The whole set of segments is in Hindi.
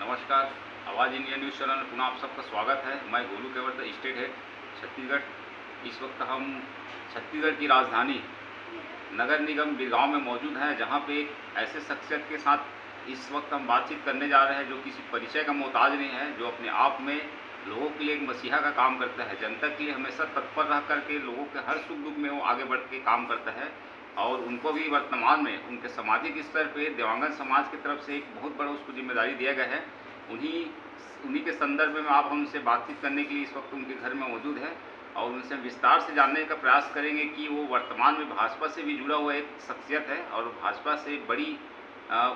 नमस्कार। आवाज़ इंडिया न्यूज़ चैनल में पुनः आप सबका स्वागत है। मैं गोलू केवट स्टेट है छत्तीसगढ़। इस वक्त हम छत्तीसगढ़ की राजधानी नगर निगम बिरगांव में मौजूद हैं, जहां पे एक ऐसे शख्सियत के साथ इस वक्त हम बातचीत करने जा रहे हैं जो किसी परिचय का मोहताज नहीं है, जो अपने आप में लोगों के लिए एक मसीहा का काम करता है। जनता के लिए हमेशा तत्पर रह करके लोगों के हर सुख दुख में वो आगे बढ़ के काम करता है और उनको भी वर्तमान में उनके सामाजिक स्तर पे दिव्यांगन समाज की तरफ से एक बहुत बड़ा उसको जिम्मेदारी दिया गया है। उन्हीं के संदर्भ में आप हमसे बातचीत करने के लिए इस वक्त उनके घर में मौजूद है और उनसे विस्तार से जानने का प्रयास करेंगे कि वो वर्तमान में भाजपा से भी जुड़ा हुआ एक शख्सियत है और भाजपा से बड़ी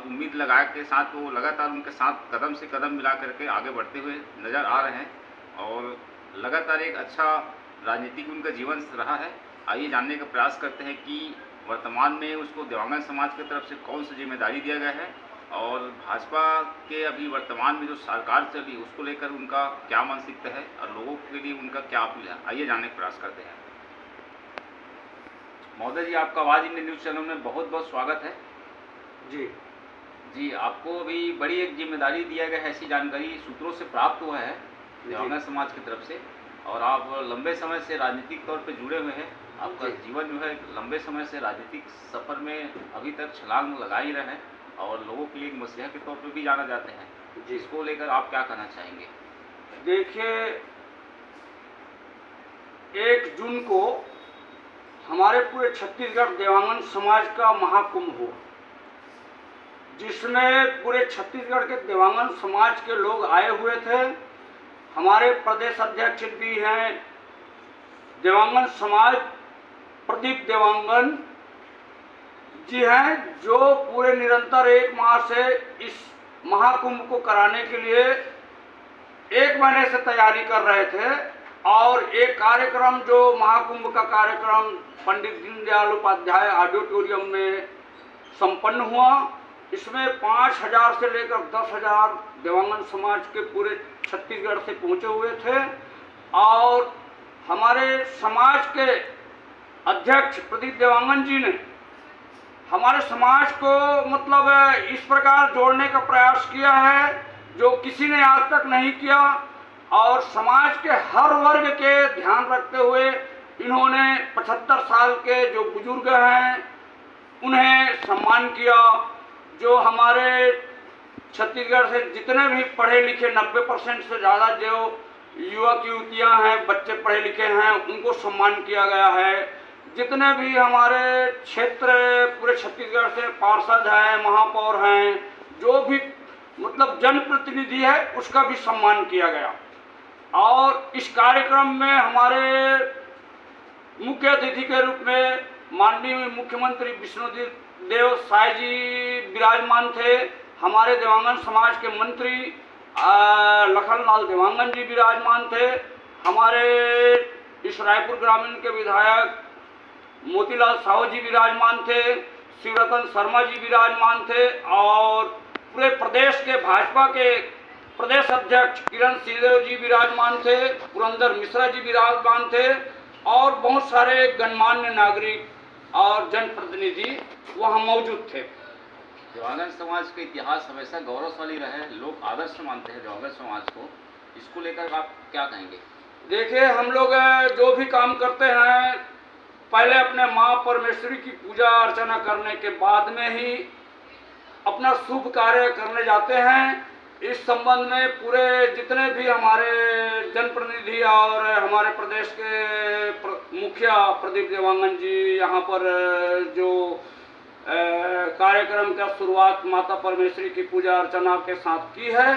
उम्मीद लगा के साथ वो लगातार उनके साथ कदम से कदम मिला करके आगे बढ़ते हुए नज़र आ रहे हैं और लगातार एक अच्छा राजनीतिक उनका जीवन रहा है। आइए जानने का प्रयास करते हैं कि वर्तमान में उसको दिव्यांगन समाज की तरफ से कौन सी जिम्मेदारी दिया गया है और भाजपा के अभी वर्तमान में जो सरकार चली उसको लेकर उनका क्या मानसिकता है और लोगों के लिए उनका क्या अपील है। आइए जानने का प्रयास करते हैं। महोदय जी, आपका आवाज़ इंडिया न्यूज़ चैनल में बहुत बहुत स्वागत है। जी, आपको अभी बड़ी एक जिम्मेदारी दिया गया है, ऐसी जानकारी सूत्रों से प्राप्त हुआ है दिव्यांगन समाज की तरफ से, और आप लंबे समय से राजनीतिक तौर पे जुड़े हुए हैं। आपका जीवन जो है लंबे समय से राजनीतिक सफ़र में अभी तक छलांग लगा ही रहे हैं और लोगों के लिए एक मसीहा के तौर पे भी जाना जाते हैं। जिसको लेकर आप क्या कहना चाहेंगे? देखिए, 1 जून को हमारे पूरे छत्तीसगढ़ दिव्यांगन समाज का महाकुंभ हुआ, जिसमें पूरे छत्तीसगढ़ के दिव्यांगन समाज के लोग आए हुए थे। हमारे प्रदेश अध्यक्ष भी हैं दिव्यांगन समाज प्रदीप देवांगन जी हैं, जो पूरे निरंतर 1 माह से इस महाकुंभ को कराने के लिए 1 महीने से तैयारी कर रहे थे। और एक कार्यक्रम जो महाकुंभ का कार्यक्रम पंडित दीनदयाल उपाध्याय ऑडिटोरियम में संपन्न हुआ। इसमें 5,000 से लेकर 10,000 दिव्यांगन समाज के पूरे छत्तीसगढ़ से पहुंचे हुए थे और हमारे समाज के अध्यक्ष प्रदीप देवांगन जी ने हमारे समाज को मतलब इस प्रकार जोड़ने का प्रयास किया है जो किसी ने आज तक नहीं किया और समाज के हर वर्ग के ध्यान रखते हुए इन्होंने 75 साल के जो बुजुर्ग हैं उन्हें सम्मान किया। जो हमारे छत्तीसगढ़ से जितने भी पढ़े लिखे 90% से ज़्यादा जो युवक युवतियाँ हैं, बच्चे पढ़े लिखे हैं, उनको सम्मान किया गया है। जितने भी हमारे क्षेत्र पूरे छत्तीसगढ़ से पार्षद हैं, महापौर हैं, जो भी मतलब जनप्रतिनिधि है, उसका भी सम्मान किया गया। और इस कार्यक्रम में हमारे मुख्य अतिथि के रूप में माननीय मुख्यमंत्री विष्णुदेव साय जी विराजमान थे। हमारे दिव्यांगन समाज के मंत्री लखनलाल देवांगन जी विराजमान थे। हमारे इस रायपुर ग्रामीण के विधायक मोतीलाल साहू जी विराजमान थे। शिवरतन शर्मा जी विराजमान थे और पूरे प्रदेश के भाजपा के प्रदेश अध्यक्ष किरण सिंहदेव जी विराजमान थे। पुरंदर मिश्रा जी विराजमान थे और बहुत सारे गणमान्य नागरिक और जनप्रतिनिधि वहाँ मौजूद थे। दिव्यांगन समाज का इतिहास हमेशा गौरवशाली रहा है, लोग आदर्श मानते हैं दिव्यांगन समाज को। इसको लेकर आप क्या कहेंगे? देखिए, हम लोग जो भी काम करते हैं पहले अपने माँ परमेश्वरी की पूजा अर्चना करने के बाद में ही अपना शुभ कार्य करने जाते हैं। इस संबंध में पूरे जितने भी हमारे जनप्रतिनिधि और हमारे प्रदेश के मुखिया प्रदीप देवांगन जी यहाँ पर जो कार्यक्रम का शुरुआत माता परमेश्वरी की पूजा अर्चना के साथ की है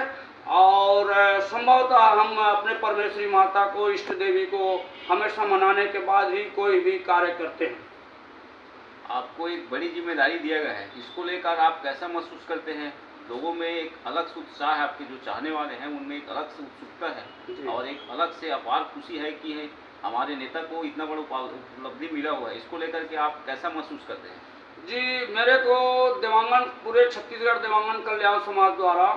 और संभवतः हम अपने परमेश्वरी माता को, इष्ट देवी को हमेशा मनाने के बाद ही कोई भी कार्य करते हैं। आपको एक बड़ी जिम्मेदारी दिया गया है, इसको लेकर आप कैसा महसूस करते हैं? लोगों में एक अलग से उत्साह है, आपके जो चाहने वाले हैं उनमें एक अलग से उत्सुकता है और एक अलग से अपार खुशी है कि हमारे नेता को इतना बड़ा उपलब्धि मिला हुआ है। इसको लेकर के आप कैसा महसूस करते हैं? जी, मेरे को दिव्यांगन पूरे छत्तीसगढ़ दिव्यांगन कल्याण समाज द्वारा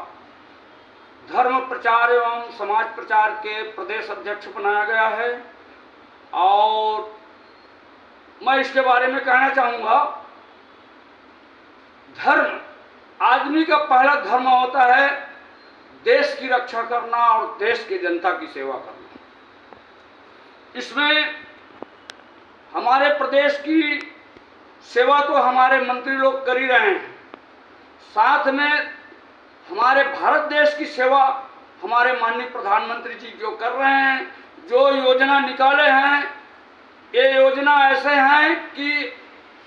धर्म प्रचार एवं समाज प्रचार के प्रदेश अध्यक्ष बनाया गया है और मैं इसके बारे में कहना चाहूँगा, धर्म आदमी का पहला धर्म होता है देश की रक्षा करना और देश की जनता की सेवा करना। इसमें हमारे प्रदेश की सेवा तो हमारे मंत्री लोग कर ही रहे हैं, साथ में हमारे भारत देश की सेवा हमारे माननीय प्रधानमंत्री जी जो कर रहे हैं, जो योजना निकाले हैं, ये योजना ऐसे हैं कि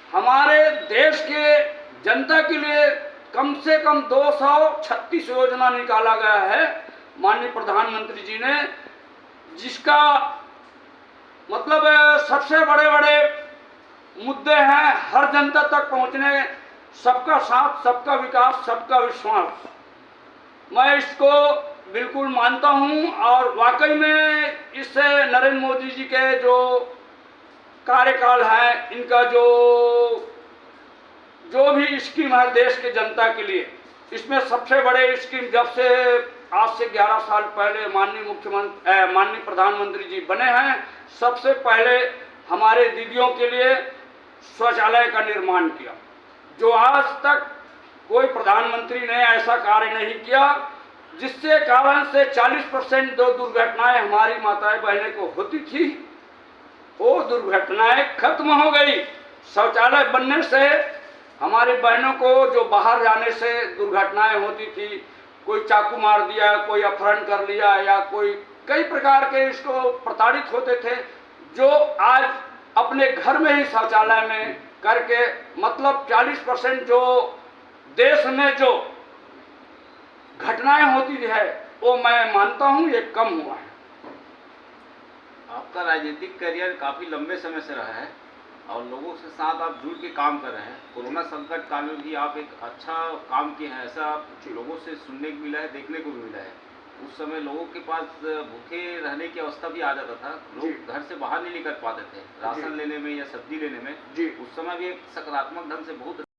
हमारे देश के जनता के लिए कम से कम 236 योजना निकाला गया है माननीय प्रधानमंत्री जी ने, जिसका मतलब सबसे बड़े बड़े मुद्दे हैं हर जनता तक पहुंचने, सबका साथ, सबका विकास, सबका विश्वास। मैं इसको बिल्कुल मानता हूं और वाकई में इससे नरेंद्र मोदी जी के जो कार्यकाल है, इनका जो भी स्कीम है देश के जनता के लिए, इसमें सबसे बड़े स्कीम जब से आज से 11 साल पहले माननीय प्रधानमंत्री जी बने हैं, सबसे पहले हमारे दीदियों के लिए शौचालय का निर्माण किया, जो आज तक कोई प्रधानमंत्री ने ऐसा कार्य नहीं किया, जिससे कारण से 40% जो दुर्घटनाएं हमारी माताएं बहनें को होती थी, वो दुर्घटनाएं खत्म हो गई। शौचालय बनने से हमारी बहनों को जो बाहर जाने से दुर्घटनाएं होती थी, कोई चाकू मार दिया, कोई अपहरण कर लिया या कोई कई प्रकार के इसको प्रताड़ित होते थे, जो आज अपने घर में ही शौचालय में करके मतलब 40% जो देश में जो घटनाएं होती है वो मैं मानता हूं ये कम हुआ है। आपका राजनीतिक करियर काफ़ी लंबे समय से रहा है और लोगों के साथ आप जुड़ के काम कर रहे हैं। कोरोना संकट काल में भी आप एक अच्छा काम किए हैं, ऐसा लोगों से सुनने को मिला है, देखने को भी मिला है। उस समय लोगों के पास भूखे रहने की अवस्था भी आ जाता था, लोग घर से बाहर नहीं निकल पाते थे राशन लेने में या सब्जी लेने में। उस समय भी एक सकारात्मक ढंग से बहुत